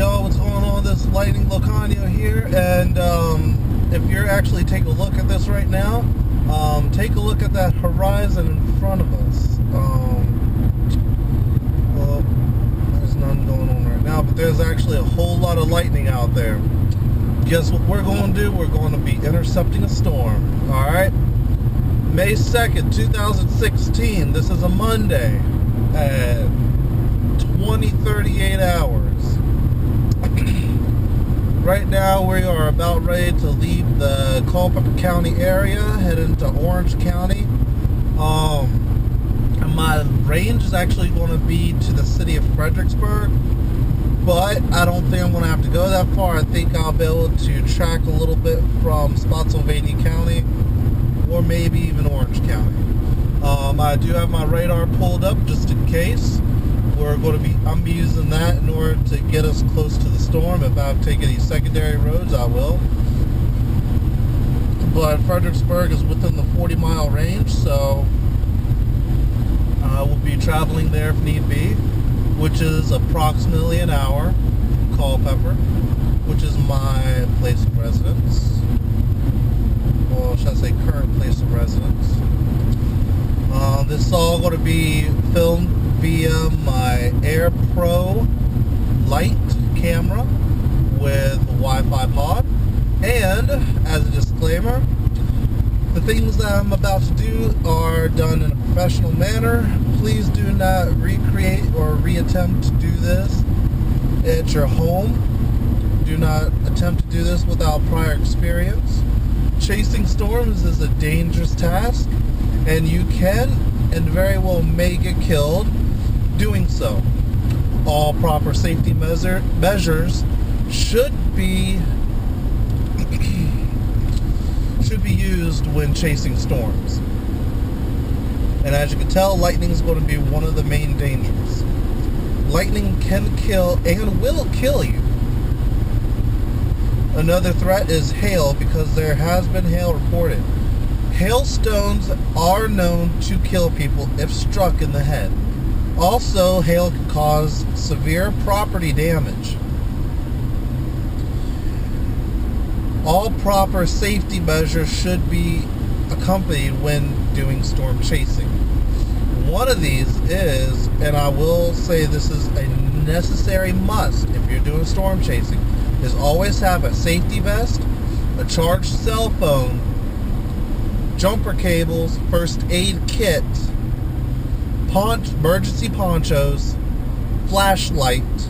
y'all, what's going on? This is Lightning Locanio here, and if you're actually taking a look at this right now, take a look at that horizon in front of us. Well, there's none going on right now, but there's actually a whole lot of lightning out there. Guess what we're going to do? We're going to be intercepting a storm, alright? May 2nd, 2016, this is a Monday at 20:38 hours. Right now we are about ready to leave the Culpeper County area, head into Orange County. My range is actually going to be to the city of Fredericksburg, but I don't think I'm going to have to go that far. I think I'll be able to track a little bit from Spotsylvania County or maybe even Orange County. I do have my radar pulled up just in case. I'm using that in order to get us close to the storm. If I have to take any secondary roads, I will. But Fredericksburg is within the 40-mile range, so I will be traveling there if need be, which is approximately an hour from Culpeper, which is my place of residence. Or should I say current place of residence. This is all going to be filmed via my Air Pro Light camera with Wi-Fi pod. And as a disclaimer, the things that I'm about to do are done in a professional manner. Please do not recreate or reattempt to do this at your home. Do not attempt to do this without prior experience. Chasing storms is a dangerous task, and you can and very well may get killed doing so. All proper safety measures should be used when chasing storms. And as you can tell, lightning is going to be one of the main dangers. Lightning can kill and will kill you. Another threat is hail, because there has been hail reported. Hailstones are known to kill people if struck in the head. Also, hail can cause severe property damage. All proper safety measures should be accompanied when doing storm chasing. One of these is, and I will say this is a necessary must if you're doing storm chasing, is always have a safety vest, a charged cell phone, jumper cables, first aid kit, emergency ponchos, flashlight.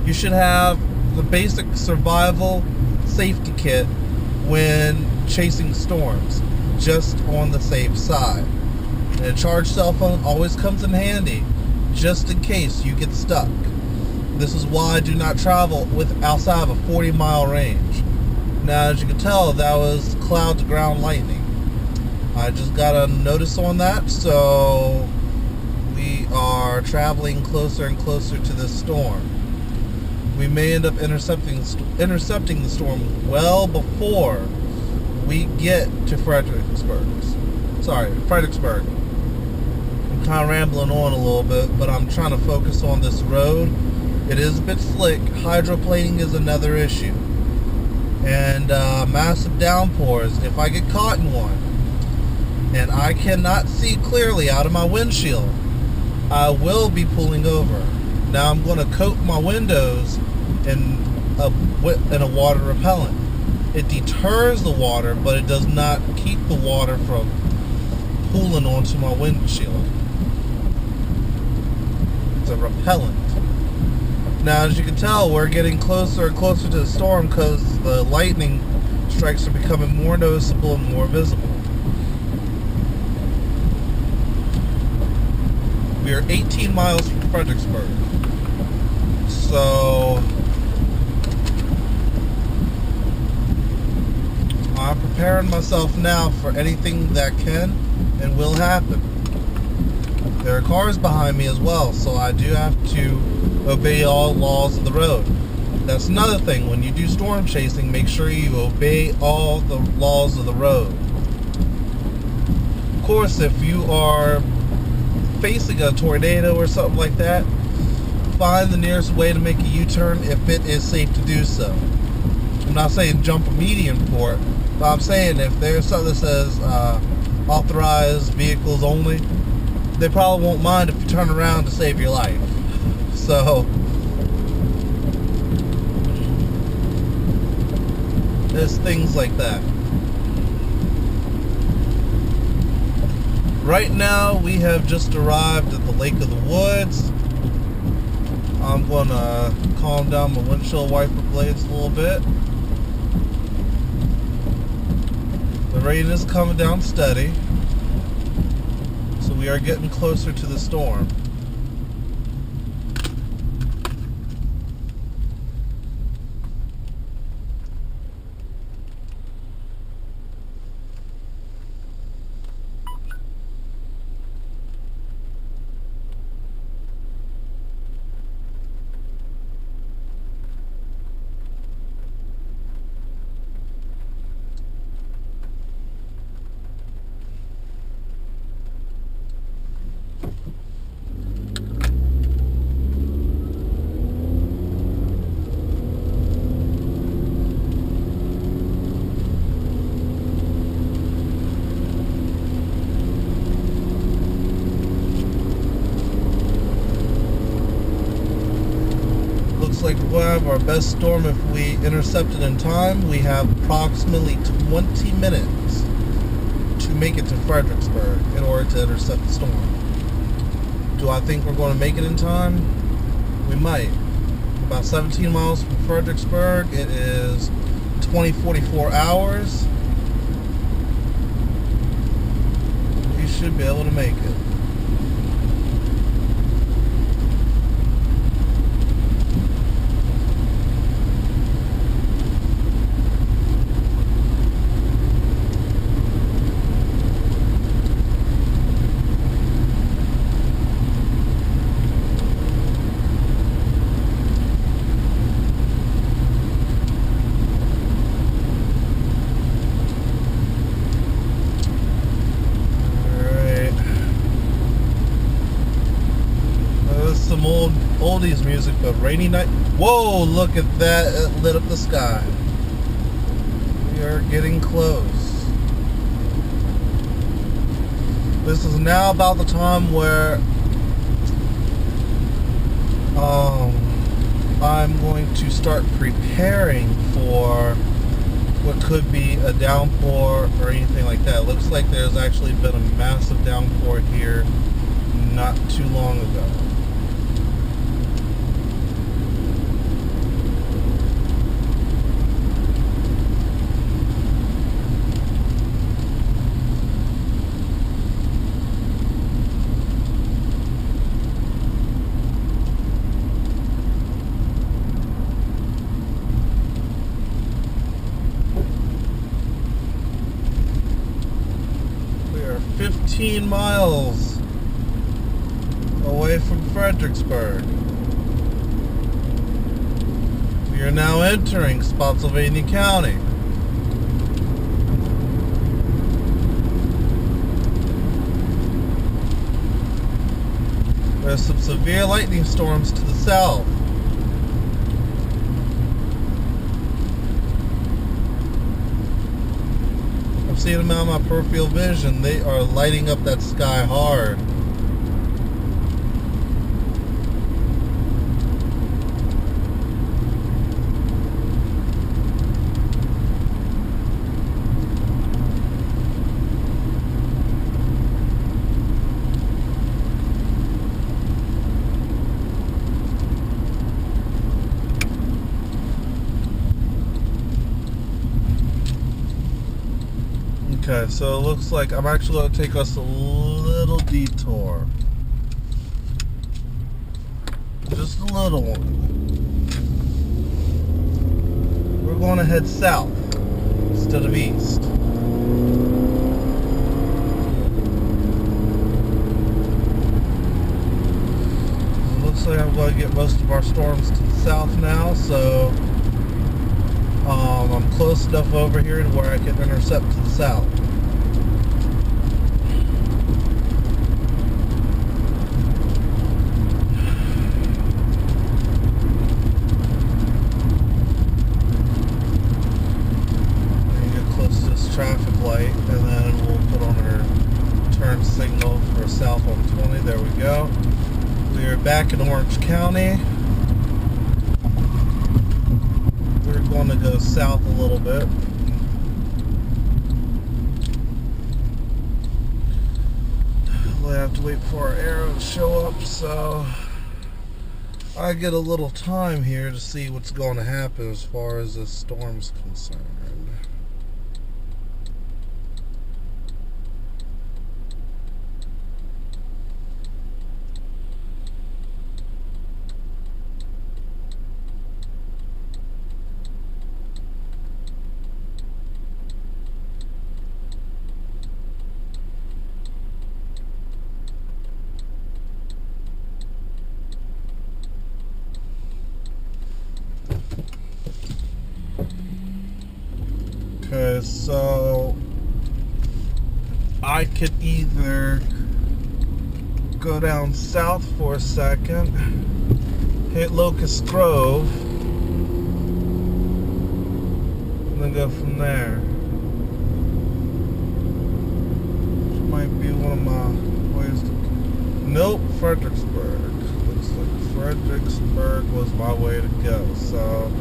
You should have the basic survival safety kit when chasing storms, just on the safe side. And a charged cell phone always comes in handy, just in case you get stuck. This is why I do not travel outside of a 40-mile range. Now, as you can tell, that was cloud to ground lightning. I just got a notice on that, so we are traveling closer and closer to this storm. We may end up intercepting the storm well before we get to Fredericksburg. Fredericksburg. I'm kind of rambling on a little bit, but I'm trying to focus on this road. It is a bit slick. Hydroplaning is another issue. And massive downpours. If I get caught in one and I cannot see clearly out of my windshield, I will be pulling over. Now I'm going to coat my windows in a water repellent. It deters the water, but it does not keep the water from pooling onto my windshield. It's a repellent. Now, as you can tell, we're getting closer and closer to the storm because the lightning strikes are becoming more noticeable and more visible. We are 18 miles from Fredericksburg. So, I'm preparing myself now for anything that can and will happen. There are cars behind me as well, so I do have to obey all laws of the road. That's another thing. When you do storm chasing, make sure you obey all the laws of the road. Of course, if you are facing a tornado or something like that, find the nearest way to make a U-turn if it is safe to do so. I'm not saying jump a median for it, but I'm saying if there's something that says authorized vehicles only, they probably won't mind if you turn around to save your life. So there's things like that. Right now we have just arrived at the Lake of the Woods. I'm going to calm down my windshield wiper blades a little bit. The rain is coming down steady, so we are getting closer to the storm. Like we're going to have our best storm if we intercept it in time. We have approximately 20 minutes to make it to Fredericksburg in order to intercept the storm. Do I think we're going to make it in time? We might. About 17 miles from Fredericksburg. It is 44 hours. We should be able to make it. Some oldies music, but rainy night. Whoa, look at that. It lit up the sky. We are getting close. This is now about the time where I'm going to start preparing for what could be a downpour or anything like that. It looks like there's actually been a massive downpour here not too long ago. We are 15 miles away from Fredericksburg. We are now entering Spotsylvania County. There's some severe lightning storms to the south. I'm seeing them out of my peripheral vision. They are lighting up that sky hard. Okay, so it looks like I'm actually going to take us a little detour. Just a little one. We're going to head south instead of east. It looks like I'm going to get most of our storms to the south now, so I'm close enough over here to where I can intercept to the south. in Orange County. We're going to go south a little bit. We'll have to wait for our arrow to show up, so I get a little time here to see what's going to happen as far as this storm's concerned. Okay, so I could either go down south for a second, hit Locust Grove, and then go from there. Which might be one of my ways to... Nope, Fredericksburg. Looks like Fredericksburg was my way to go. So,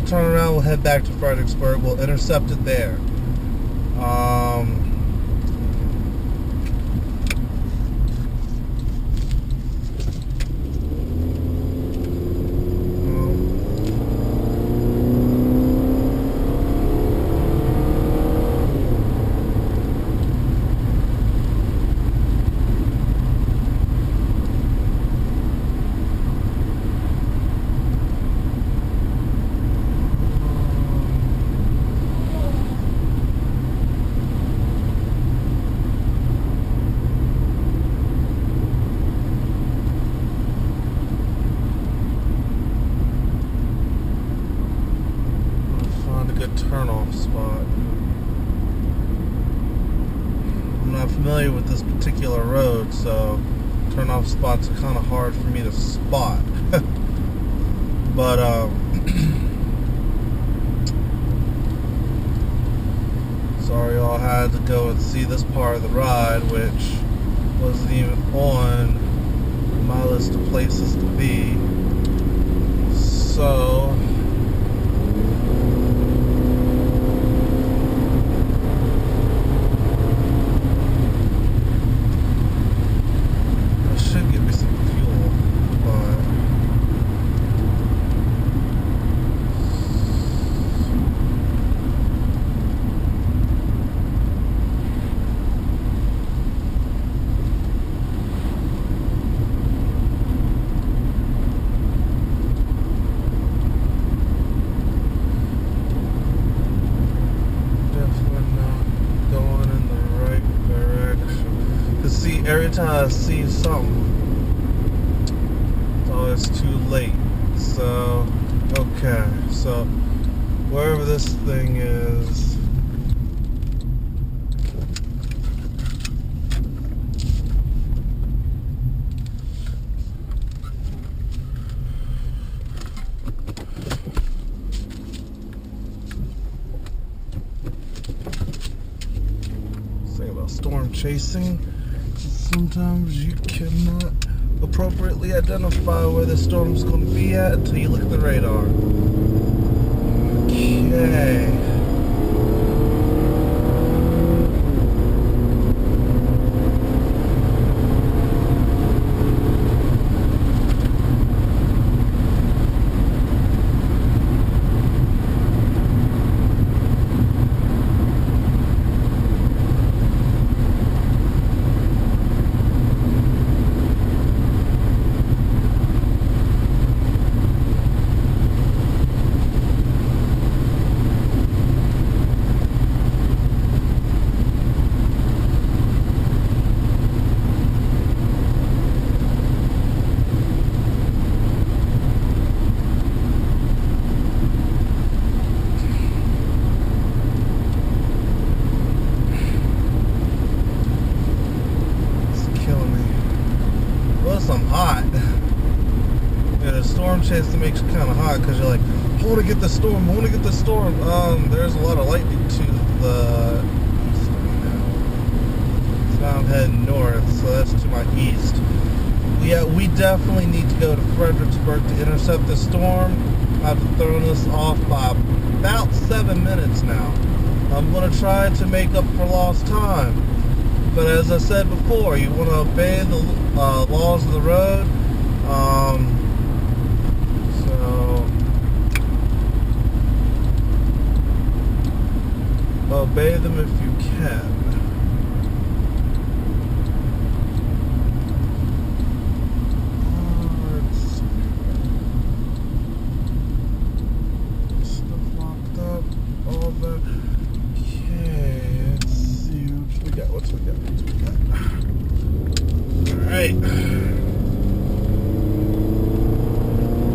turn around, we'll head back to Fredericksburg. We'll intercept it there. Turnoff spot. I'm not familiar with this particular road, so turnoff spots are kind of hard for me to spot. But sorry y'all had to go and see this part of the ride, which wasn't even on my list of places to be. So every time I see something, oh, it's too late. So, okay, so wherever this thing is, say about storm chasing. Sometimes you cannot appropriately identify where the storm's going to be at until you look at the radar. Okay. I'm hot. Yeah, the storm chase makes you kind of hot because you're like, I want to get the storm, I want to get the storm. There's a lot of lightning to the east right now. So now I'm heading north, so that's to my east. Yeah, we definitely need to go to Fredericksburg to intercept this storm. I've thrown us off by about 7 minutes now. I'm going to try to make up for lost time. But as I said before, you want to obey the laws of the road. So obey them if you can.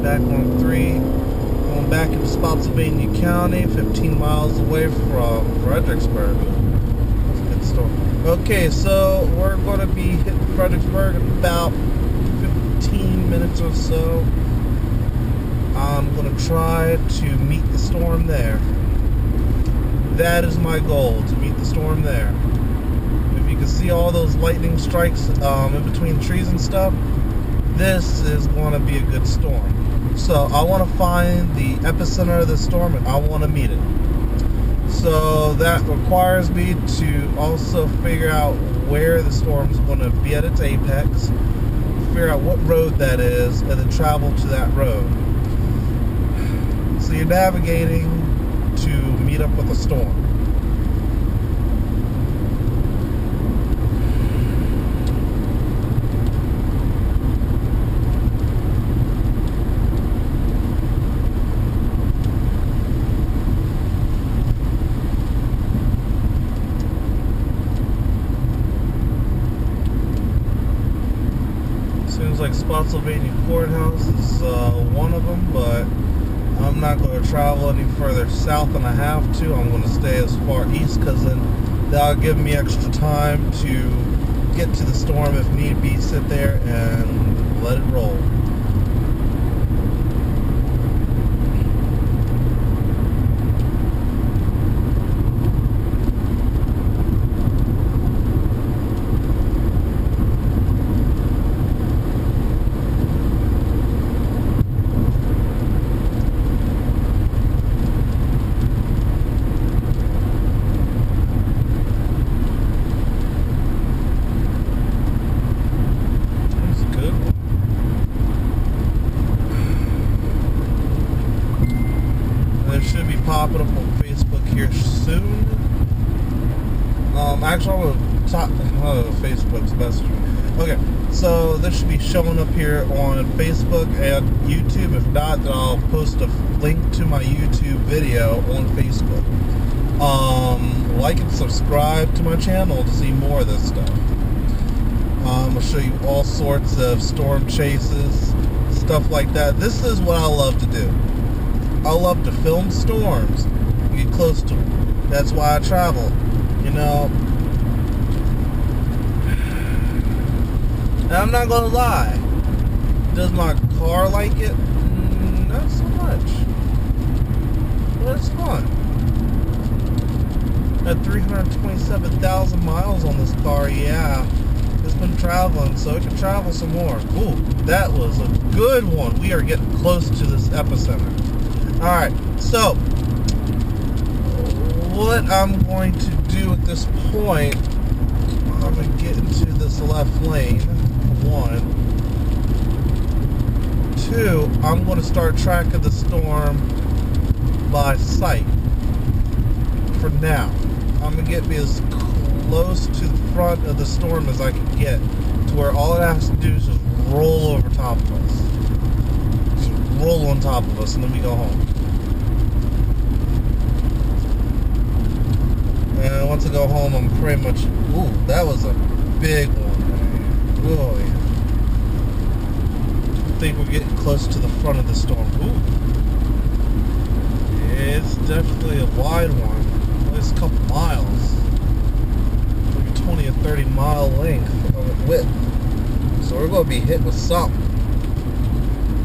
Back on 3, going back into Spotsylvania County, 15 miles away from Fredericksburg. That's a good story. Okay, so we're going to be hitting Fredericksburg in about 15 minutes or so. I'm going to try to meet the storm there. That is my goal, to meet the storm there. If you can see all those lightning strikes in between trees and stuff, this is going to be a good storm. So I want to find the epicenter of the storm and I want to meet it. So that requires me to also figure out where the storm's going to be at its apex, figure out what road that is, and then travel to that road. So you're navigating to meet up with a storm. Seems like Spotsylvania Courthouse is one of them, but I'm not going to travel any further south than I have to. I'm going to stay as far east because then that'll give me extra time to get to the storm if need be, sit there and let it roll. Popping up on Facebook here soon. Actually, I'm going to talk. Facebook's best. Okay, so this should be showing up here on Facebook and YouTube. If not, then I'll post a link to my YouTube video on Facebook. Like and subscribe to my channel to see more of this stuff. I'll show you all sorts of storm chases, stuff like that. This is what I love to do. I love to film storms, get close to them. That's why I travel, you know. And I'm not gonna lie, does my car like it? Not so much, but it's fun. At 327,000 miles on this car, yeah, it's been traveling, so it can travel some more. Ooh, that was a good one. We are getting close to this epicenter. Alright, so what I'm going to do at this point, I'm going to get into this left lane, 1. 2, I'm going to start tracking the storm by sight. For now, I'm going to get me as close to the front of the storm as I can get, to where all it has to do is just roll over top of us. Just roll on top of us and then we go home. And once I go home, I'm pretty much... Ooh, that was a big one. Oh, yeah. I think we're getting close to the front of the storm. Ooh. It's definitely a wide one. At least a couple miles. Maybe 20 or 30 mile length of width. So we're going to be hit with something.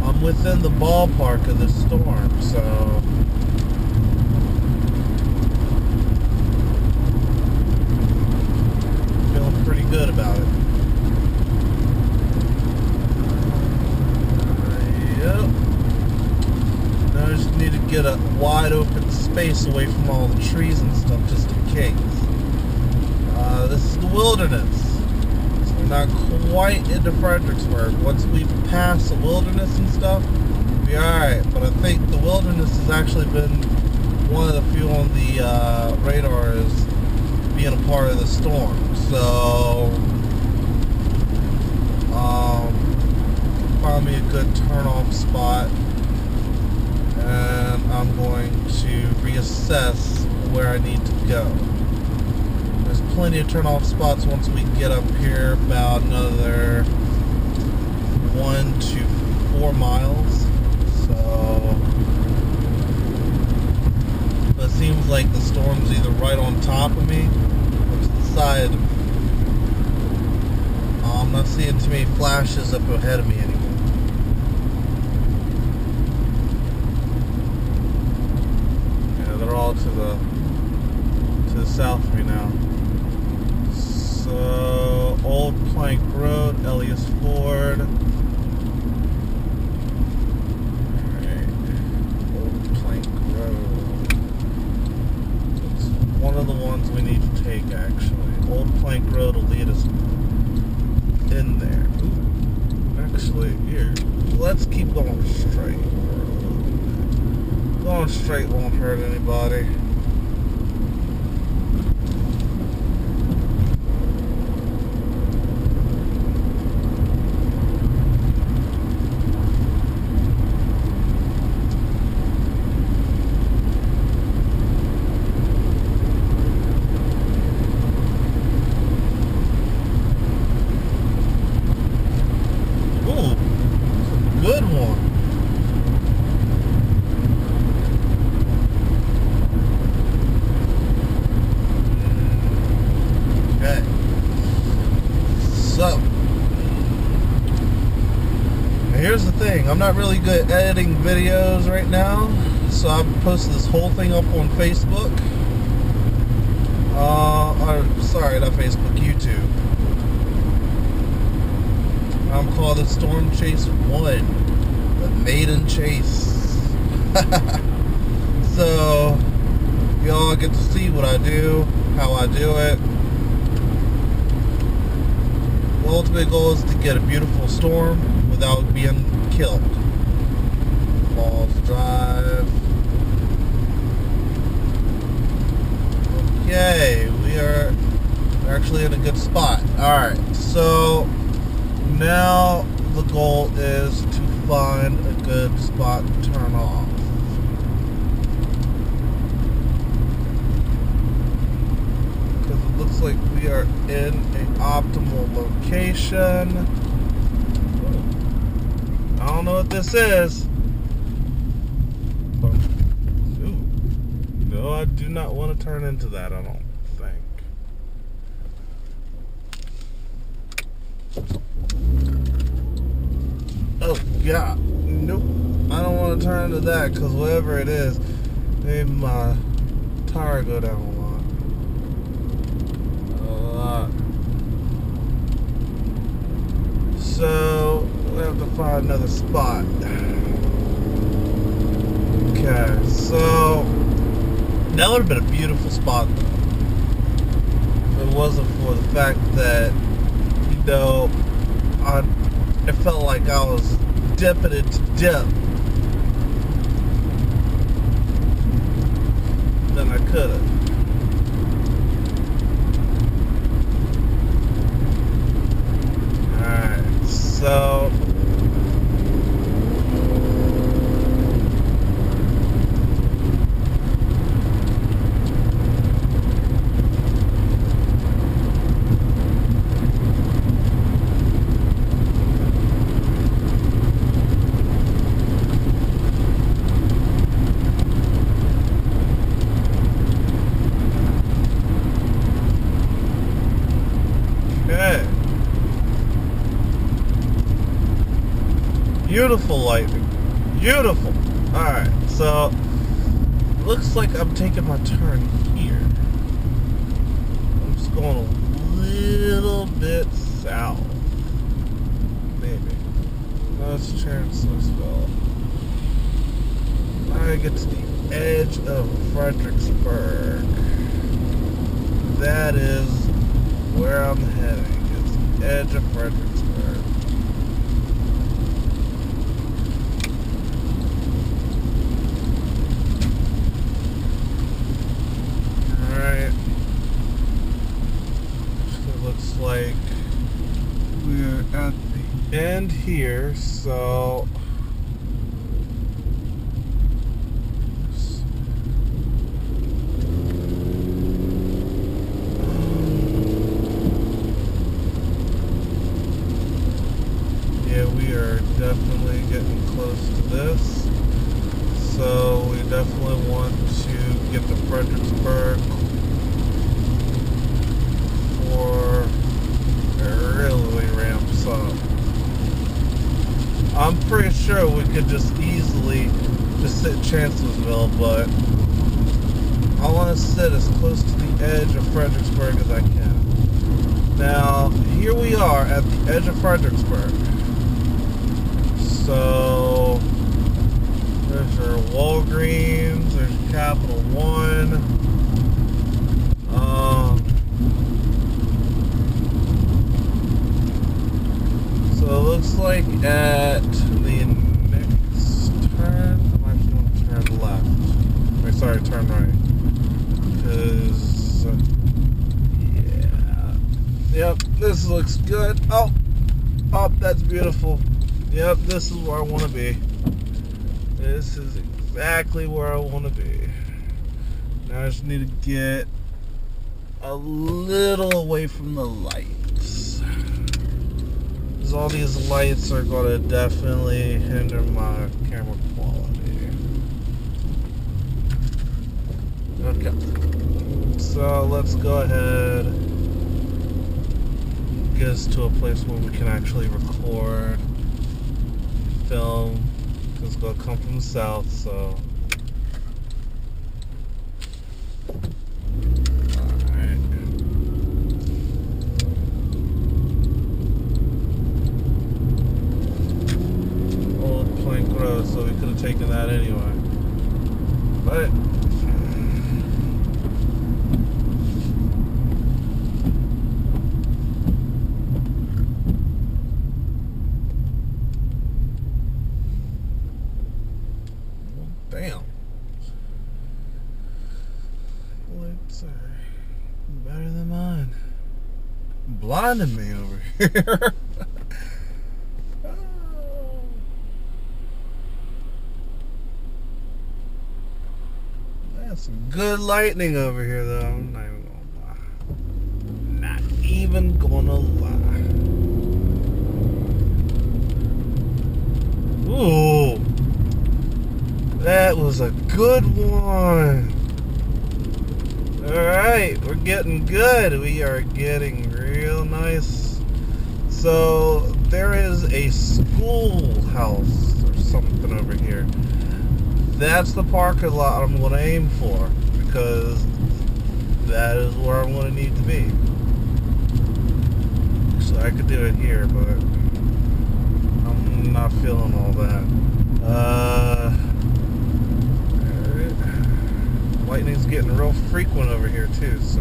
I'm within the ballpark of this storm, so... good about it. get a wide open space away from all the trees and stuff, just in case. This is the wilderness. So we're not quite into Fredericksburg. Once we pass the wilderness and stuff, we'll be alright. But I think the wilderness has actually been one of the few on the radar as being a part of the storm. So, find me a good turn-off spot, and I'm going to reassess where I need to go. There's plenty of turn-off spots once we get up here about another 1 to 4 miles. So, but it seems like the storm's either right on top of me or to the side. I'm not seeing too many flashes up ahead of me anymore. Yeah, they're all to the south of me now. So, Old Plank Road, Elias Ford. Alright, Old Plank Road. It's one of the ones we need to take, actually. Old Plank Road will lead us in there. Ooh, actually, here, let's keep going straight for a little bit. Going straight won't hurt anybody. Good one. Okay. So, now here's the thing. I'm not really good at editing videos right now, so I've posted this whole thing up on Facebook. Sorry, not Facebook, YouTube. I'm calling it Storm Chase 1, the maiden chase. So, y'all get to see what I do, how I do it. The ultimate goal is to get a beautiful storm without being killed. Falls Drive. Okay, we are actually in a good spot. Alright, so now the goal is to find a good spot to turn off. Because it looks like we are in an optimal location. I don't know what this is. But, ooh, no, I do not want to turn into that, I don't think. Oh, God. Nope. I don't want to turn into that because whatever it is, made my tire go down a lot. So, we have to find another spot. Okay, so that would have been a beautiful spot though. If it wasn't for the fact that, you know, it felt like I was dipping into dip. Then I could have. Alright, so beautiful lightning. Beautiful. Alright, so looks like I'm taking my turn here. I'm just going a little bit south. Maybe. Let's Chancellorville. I I get to the edge of Fredericksburg. That is where I'm heading. It's the edge of Fredericksburg. Alright. It looks like we're at the end here, so yeah, we are definitely getting close to this. So we definitely want to get to Fredericksburg before it really ramps up. I'm pretty sure we could just easily just sit Chancellorsville, but I want to sit as close to the edge of Fredericksburg as I can. Now, here we are at the edge of Fredericksburg. So there's our Walgreens, there's Capital One. So it looks like at the next turn, I'm actually going to turn left. Or sorry, turn right. Because, yeah. Yep, this looks good. Oh, that's beautiful. Yep, this is where I want to be. This is exactly where I want to be. Now I just need to get a little away from the lights. Because all these lights are going to definitely hinder my camera quality. Okay. So let's go ahead and get us to a place where we can actually record, film. It's going to come from the south, so alright. Old Plank Road, so we could have taken that anyway. But damn. Lights are better than mine. Blinding me over here. That's some good lightning over here, though. I'm not even gonna lie. Not even gonna lie. Ooh. That was a good one. Alright, we're getting good. We are getting real nice. So, there is a schoolhouse or something over here. That's the parking lot I'm going to aim for, because that is where I'm going to need to be. So I could do it here, but I'm not feeling all that. Lightning's getting real frequent over here too, so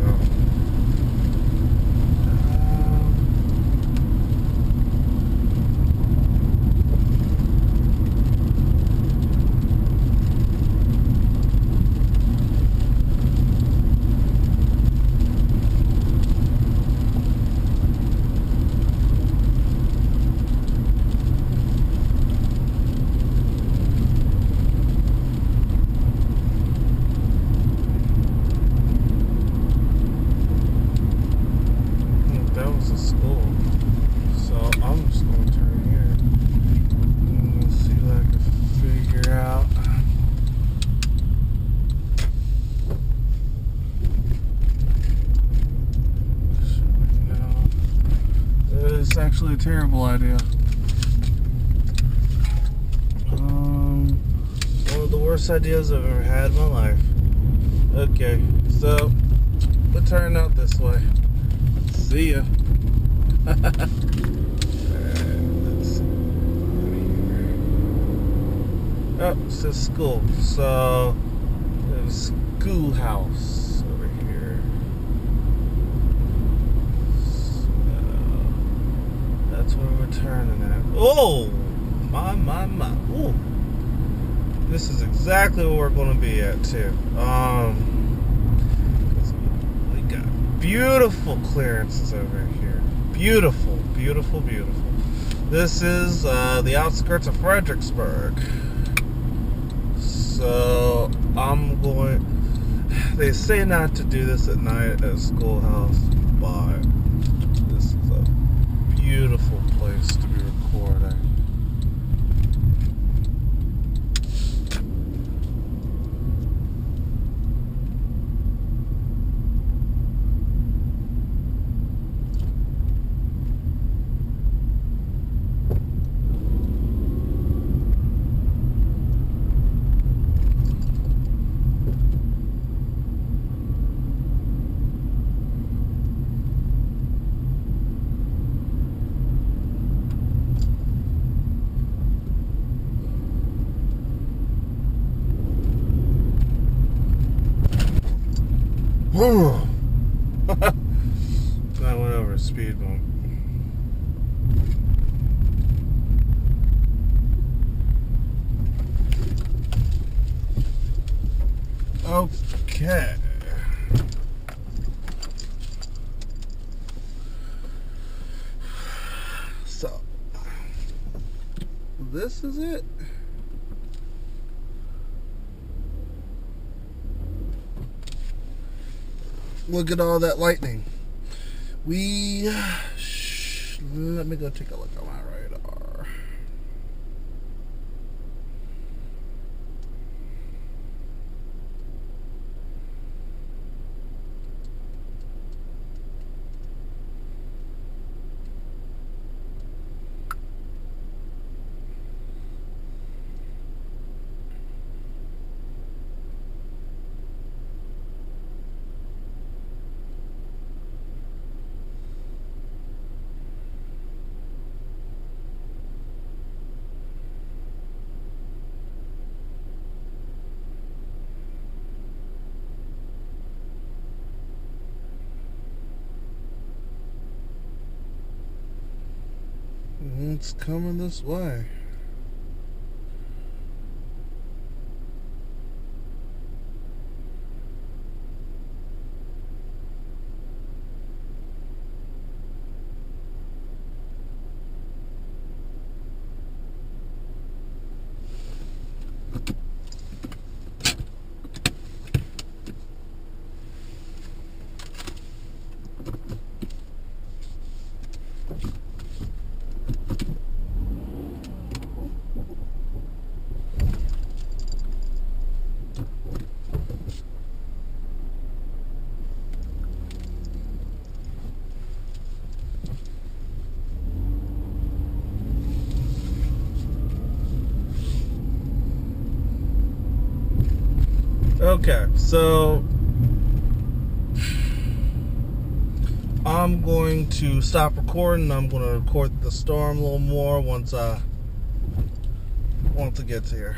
it's actually a terrible idea. One of the worst ideas I've ever had in my life. Okay, so we're turning out this way. See ya. Alright, let's see. Oh, it says school. So there's schoolhouse over here. So that's where we're turning at. Oh, my. Ooh. This is exactly where we're going to be at too. We got beautiful clearances over here. Beautiful. This is the outskirts of Fredericksburg. So they say not to do this at night at a schoolhouse, but this is a beautiful place to be recording. I went over a speed bump. Okay. So, this is it. Look at all that lightning. Let me go take a look at my radar. It's coming this way. Okay, so I'm going to stop recording. I'm going to record the storm a little more once it gets here.